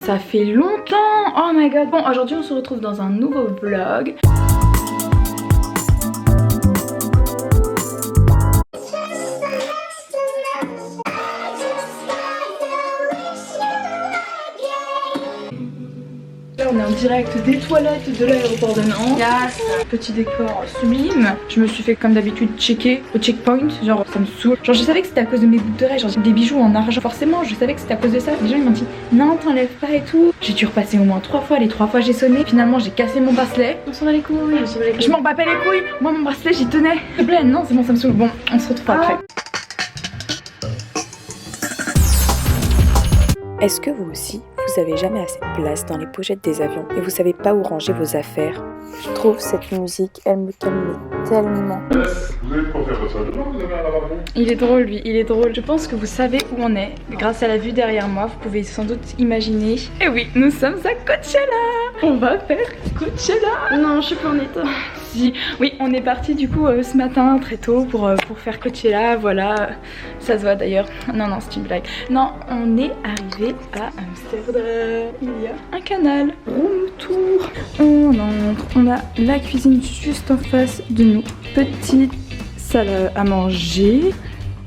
Ça fait longtemps. Oh my god. Bon, aujourd'hui on se retrouve dans un nouveau vlog. Là on est en direct des toilettes de l'aéroport de Nantes. Yes. Petit décor sublime. Je me suis fait comme d'habitude checker au checkpoint. Genre ça me saoule. Genre je savais que c'était à cause de mes boucles d'oreilles. Genre des bijoux en argent. Forcément je savais que c'était à cause de ça. Les gens ils m'ont dit non t'enlèves pas et tout. J'ai dû repasser au moins 3 fois. Les 3 fois j'ai sonné. Finalement j'ai cassé mon bracelet. On s'en va les couilles. Je m'en battais les couilles. Moi mon bracelet j'y tenais. S'il te plaît non c'est bon ça me saoule. Bon on se retrouve après. Est-ce que vous aussi, vous avez jamais assez de place dans les pochettes des avions et vous savez pas où ranger vos affaires? Je trouve cette musique, elle me calme tellement. Vous avez quoi faire ça? Vous avez un lavabo? Il est drôle lui, il est drôle. Je pense que vous savez où on est. Grâce à la vue derrière moi, vous pouvez sans doute imaginer. Et oui, nous sommes à Coachella. On va faire Coachella. Non, je suis pas en état. Si. Oui, on est parti du coup ce matin très tôt pour faire Coachella. Voilà, ça se voit d'ailleurs. Non, non, c'est une blague. Non, on est arrivé à Amsterdam. Il y a un canal. Room tour. On entre. On a la cuisine juste en face de nous. Petite salle à manger.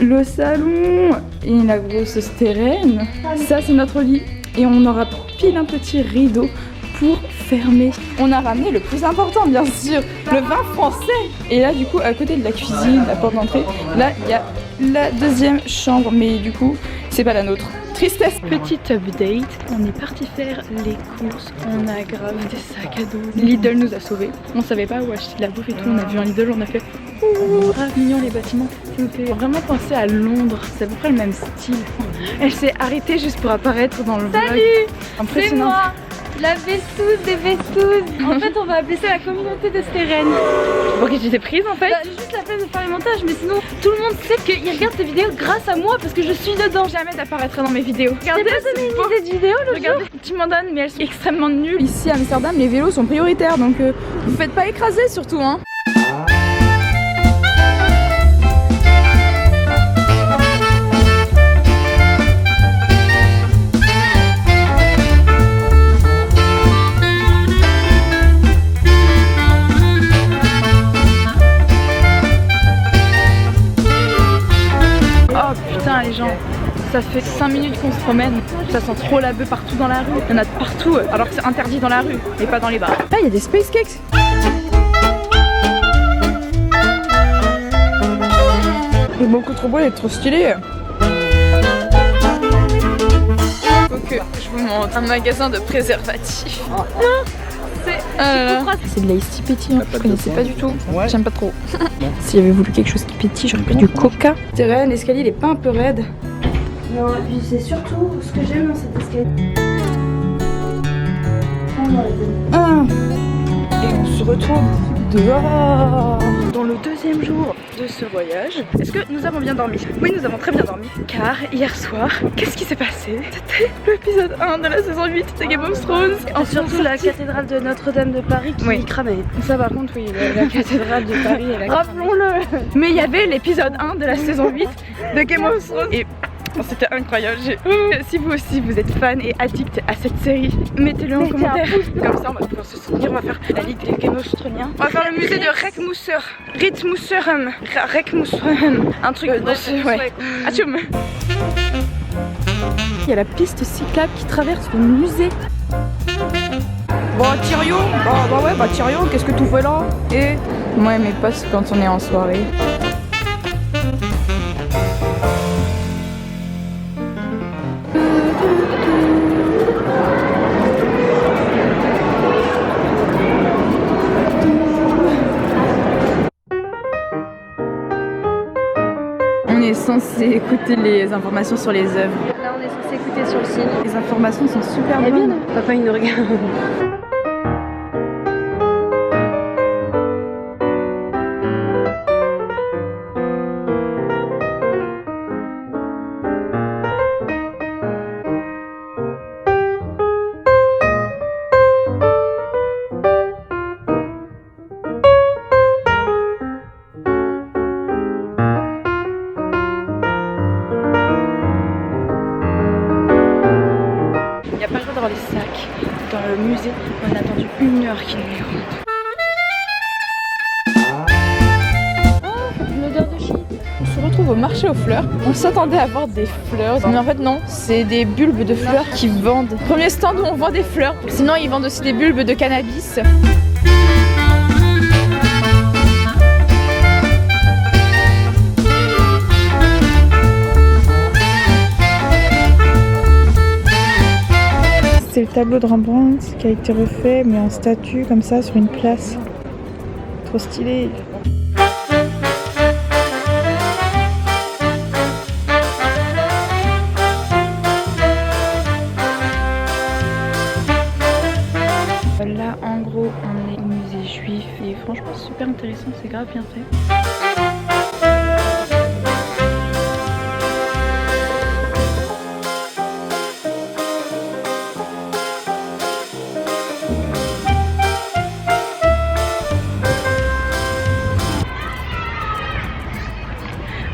Le salon et la grosse stérène. Ça, c'est notre lit. Et on aura pile un petit rideau pour fermer. On a ramené le plus important bien sûr, le vin français. Et là du coup à côté de la cuisine, la porte d'entrée, là il y a la deuxième chambre mais du coup c'est pas la nôtre. Tristesse. Petite update, on est parti faire les courses, on a grave des sacs à dos. Lidl nous a sauvés, on savait pas où acheter de la bouffe et tout, on a vu un Lidl, on a fait grave mignon les bâtiments. Ça me fait vraiment penser à Londres, c'est à peu près le même style. Elle s'est arrêtée juste pour apparaître dans le vlog. Salut, impressionnant. c'est moi, la Vestouse des Vestouses. En fait on va appeler ça la communauté de Stérène. Pour qui j'étais prise en fait. Bah, j'ai juste la flemme de faire les montages, mais sinon tout le monde sait qu'ils regardent tes vidéos grâce à moi parce que je suis dedans. Jamais d'apparaître dans mes vidéos. Regardez, pas donné une idée de vidéo le regardez, tu m'en donnes mais elles sont extrêmement nulles. Ici à Amsterdam les vélos sont prioritaires donc vous faites pas écraser surtout hein. Putain les gens, ça fait 5 minutes qu'on se promène, ça sent trop la bœuf partout dans la rue. Il y en a de partout alors que c'est interdit dans la rue et pas dans les bars. Ah il y a des space cakes. C'est beaucoup trop beau et trop stylé. Faut que je vous montre un magasin de préservatifs. C'est de l'ice tea pétillant, je connaissais pas du tout, j'aime pas trop. S'il y avait voulu quelque chose qui pétille, j'aurais pris du coca. C'est vrai, l'escalier il est pas un peu raide. Non, et puis c'est surtout ce que j'aime dans cet escalier. Ah. Et on se retrouve dehors. Dans le deuxième jour de ce voyage, est-ce que nous avons bien dormi? Oui, nous avons très bien dormi. Car hier soir, qu'est-ce qui s'est passé? C'était l'épisode 1 de la saison 8 de Game of Thrones. Et surtout la cathédrale de Notre-Dame de Paris qui cramait. Ça par contre oui, la cathédrale de Paris elle a rappelons-le. Mais il y avait l'épisode 1 de la saison 8 de Game of Thrones. Et c'était incroyable. Si vous aussi vous êtes fan et addict à cette série, mettez-le en commentaire. Comme ça on va pouvoir se soutenir, on va faire la ligue des Game of Thrones. On va faire le musée de Rekmusserem. Un truc dans ce... Ouais. Atchoum. Il y a la piste cyclable qui traverse le musée. Bon Tyrion, bah Tyrion, qu'est-ce que tu fais là? Et moi et mes potes quand on est en soirée. On est censé écouter les informations sur les œuvres. Là on est censé écouter sur le signe. Les informations sont super Eh bien bonnes. non, papa il nous regarde. sacs dans le musée. On a attendu 1 heure qu'ils les rentrent. L'odeur de shit. On se retrouve au marché aux fleurs. On s'attendait à voir des fleurs, mais en fait non, c'est des bulbes de fleurs qui vendent. Premier stand où on vend des fleurs. Sinon ils vendent aussi des bulbes de cannabis. C'est le tableau de Rembrandt qui a été refait, mais en statue comme ça sur une place. Trop stylé. Là, en gros, on est au musée juif et franchement, c'est super intéressant, c'est grave bien fait.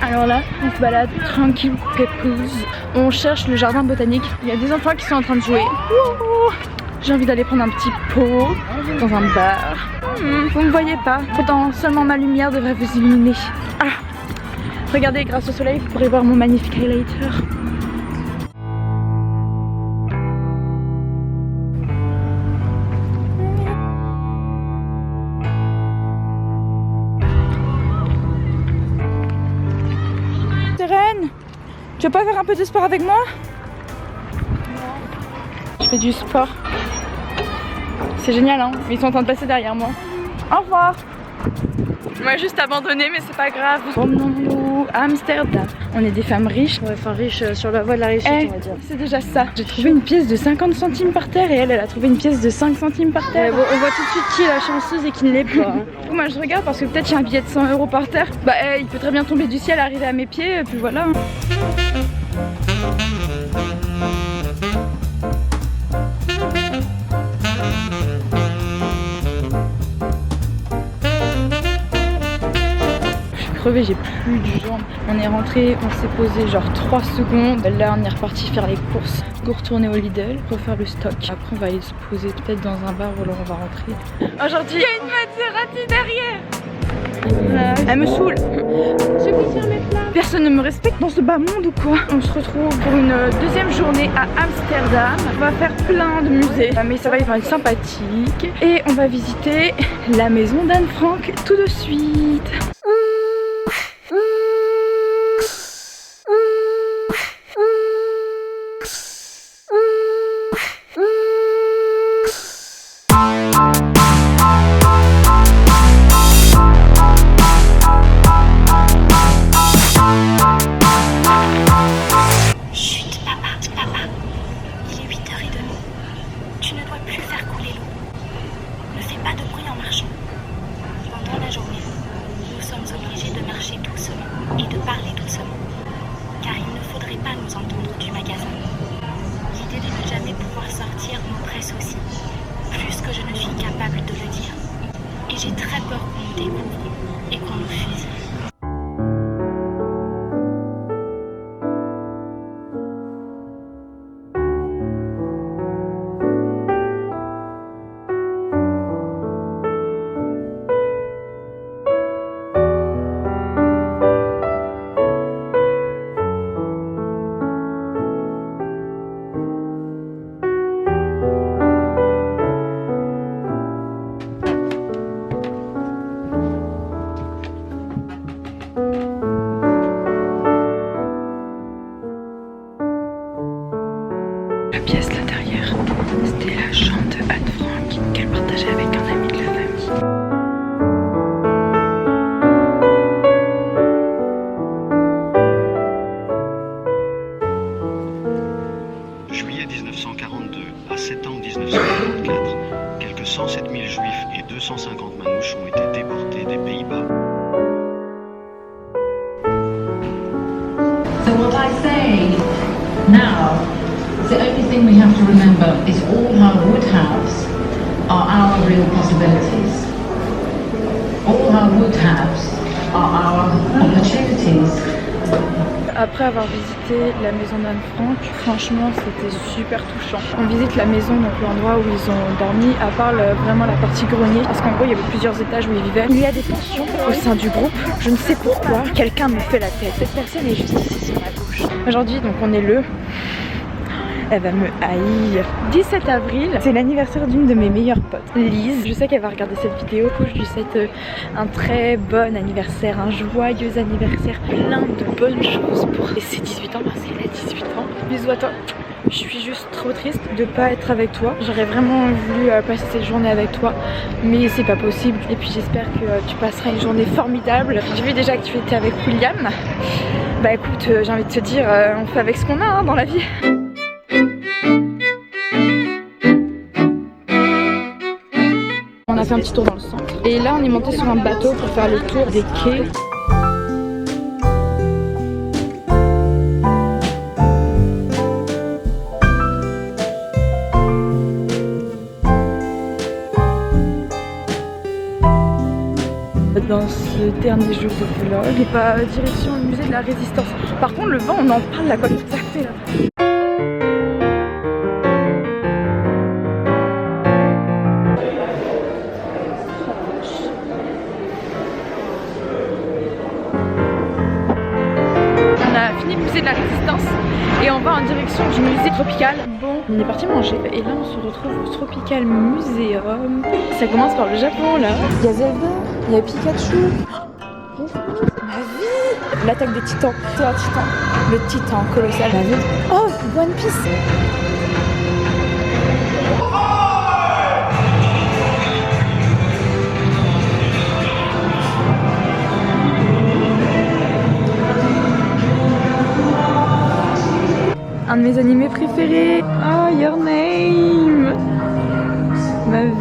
Alors là, on se balade tranquille, pépouze. On cherche le jardin botanique. Il y a des enfants qui sont en train de jouer. J'ai envie d'aller prendre un petit pot dans un bar. Vous me voyez pas, pourtant seulement ma lumière devrait vous illuminer. Ah, regardez, grâce au soleil, vous pourrez voir mon magnifique highlighter. Sérène, tu veux pas faire un peu de sport avec moi? Je fais du sport. C'est génial, hein? Ils sont en train de passer derrière moi. Au revoir. On m'a juste abandonné, mais c'est pas grave. Promenons-nous à Amsterdam. On est des femmes riches. Ouais, enfin riche sur la voie de la réussite, on va dire. C'est déjà ça. J'ai trouvé une pièce de 50 centimes par terre et elle a trouvé une pièce de 5 centimes par terre. Bon, on voit tout de suite qui est la chanceuse et qui ne l'est pas. Du coup, moi je regarde parce que peut-être il y a un billet de 100 € par terre. Bah, il peut très bien tomber du ciel, arriver à mes pieds, et puis voilà. Crevé, j'ai plus de jambes. On est rentré, on s'est posé genre 3 secondes. Là on est reparti faire les courses. Go retourner au Lidl, refaire le stock. Après on va aller se poser peut-être dans un bar ou alors on va rentrer. Aujourd'hui il y a une Maserati derrière. Elle me saoule. Personne ne me respecte dans ce bas monde ou quoi? On se retrouve pour une deuxième journée à Amsterdam. On va faire plein de musées, mais ça va être sympathique. Et on va visiter la maison d'Anne Frank tout de suite. Et de parler doucement, car il ne faudrait pas nous entendre du magasin. L'idée de ne jamais pouvoir sortir m'oppresse aussi, plus que je ne suis capable de le dire. Et j'ai très peur qu'on nous découvre et qu'on nous fusille. La pièce là derrière, c'était la chambre de Anne Frank qu'elle partageait avec un ami de la famille. Juillet 1942 à septembre 1944, quelques 107 000 juifs et 250 manouches ont été déportés des Pays-Bas. So what I say now, the only thing we have to remember is all our would-haves are our real possibilities. All our would-haves are our opportunities. après avoir visité la maison d'Anne Frank, franchement c'était super touchant. On visite la maison, donc l'endroit où ils ont dormi, à part vraiment la partie grenier, parce qu'en gros il y avait plusieurs étages où ils vivaient. Il y a des tensions au sein du groupe, je ne sais pourquoi, quelqu'un me fait la tête. Cette personne est juste ici sur ma gauche. Aujourd'hui donc on est le... Elle va me haïr. 17 avril, c'est l'anniversaire d'une de mes meilleures potes, Lise. Je sais qu'elle va regarder cette vidéo. Je lui souhaite un très bon anniversaire, un joyeux anniversaire, plein de bonnes choses pour ses 18 ans parce qu'elle a 18 ans. Bisous à toi. Je suis juste trop triste de pas être avec toi. J'aurais vraiment voulu passer cette journée avec toi, mais c'est pas possible. Et puis j'espère que tu passeras une journée formidable. J'ai vu déjà que tu étais avec William. Bah écoute, j'ai envie de te dire, on fait avec ce qu'on a hein, dans la vie. On a fait un petit tour dans le centre. Et là on est monté sur un bateau pour faire le tour des quais. Dans ce dernier jour de vlog, et pas direction le musée de la Résistance. Par contre le vent on en parle là quoi, ça fait là. On a fini le musée de la Résistance et on va en direction du musée tropical. Bon, on est parti manger et là on se retrouve au Tropical Museum. Ça commence par le Japon là. Il y a Zelda, il y a Pikachu. Ma vie. L'attaque des titans. C'est un titan. Le titan colossal. Ma vie. Oh, One Piece. Un de mes animés préférés. Oh, Your Name. Ma vie.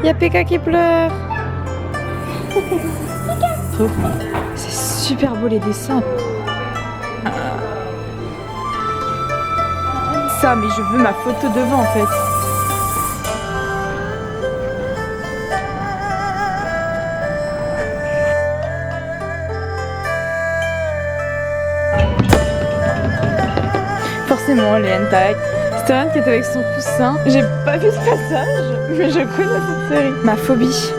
Y'a Pekka qui pleure. C'est super beau les dessins. Ça, mais je veux ma photo devant en fait. Forcément les hentai. Stéphane qui est avec son coussin. J'ai pas vu ce passage, mais je connais cette série. Ma phobie.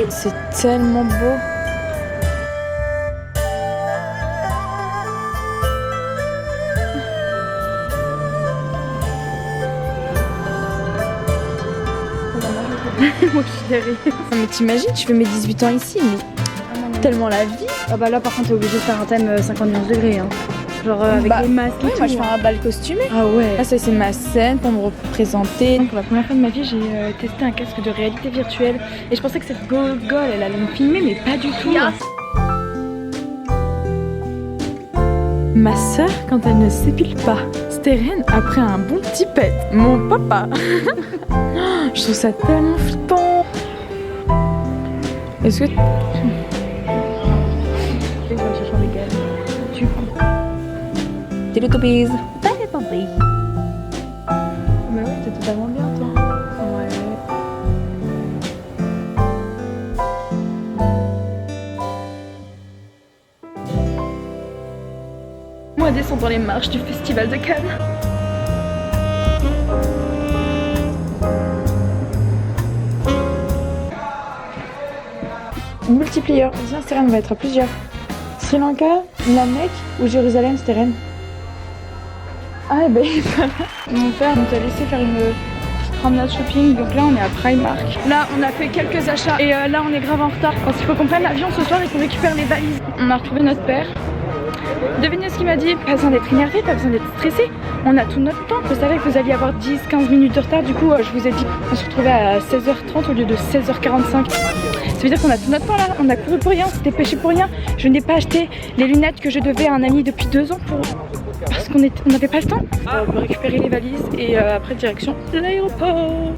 C'est tellement beau. Moi je suis derrière. Mais t'imagines, tu fais mes 18 ans ici, mais tellement la vie. Ah bah là par contre t'es obligé de faire un thème 51 degrés hein. Genre avec les masques et tout. Moi je fais un bal costumé. Ah ouais. Là ça c'est ma scène pour me représenter. Pour la première fois de ma vie j'ai testé un casque de réalité virtuelle. Et je pensais que cette gogole elle allait me filmer mais pas du tout. Yes. Ma soeur quand elle ne s'épile pas. Stérène après un bon petit pet. Mon papa. Je trouve ça tellement flippant. Est-ce que... Salut copines. Salut copines. Mais ouais, t'es totalement bien toi. Ouais. Moi descendant les marches du festival de Cannes. Multiplier. Viens Stérène, on va être à plusieurs. Sri Lanka, la Mecque ou Jérusalem Stérène? Ah ben voilà. Mon père nous a laissé faire une petite promenade shopping. Donc là on est à Primark. Là on a fait quelques achats et là on est grave en retard parce qu'il faut qu'on prenne l'avion ce soir et qu'on récupère les valises. On a retrouvé notre père. Devinez ce qu'il m'a dit. Pas besoin d'être énervé, pas besoin d'être stressé. On a tout notre temps. Je savais que vous alliez avoir 10-15 minutes de retard. Du coup je vous ai dit qu'on se retrouvait à 16h30 au lieu de 16h45. Ça veut dire qu'on a tout notre temps là, on a couru pour rien, on s'est dépêché pour rien. Je n'ai pas acheté les lunettes que je devais à un ami depuis 2 ans parce qu'on n'avait pas le temps. On peut récupérer les valises et après direction l'aéroport.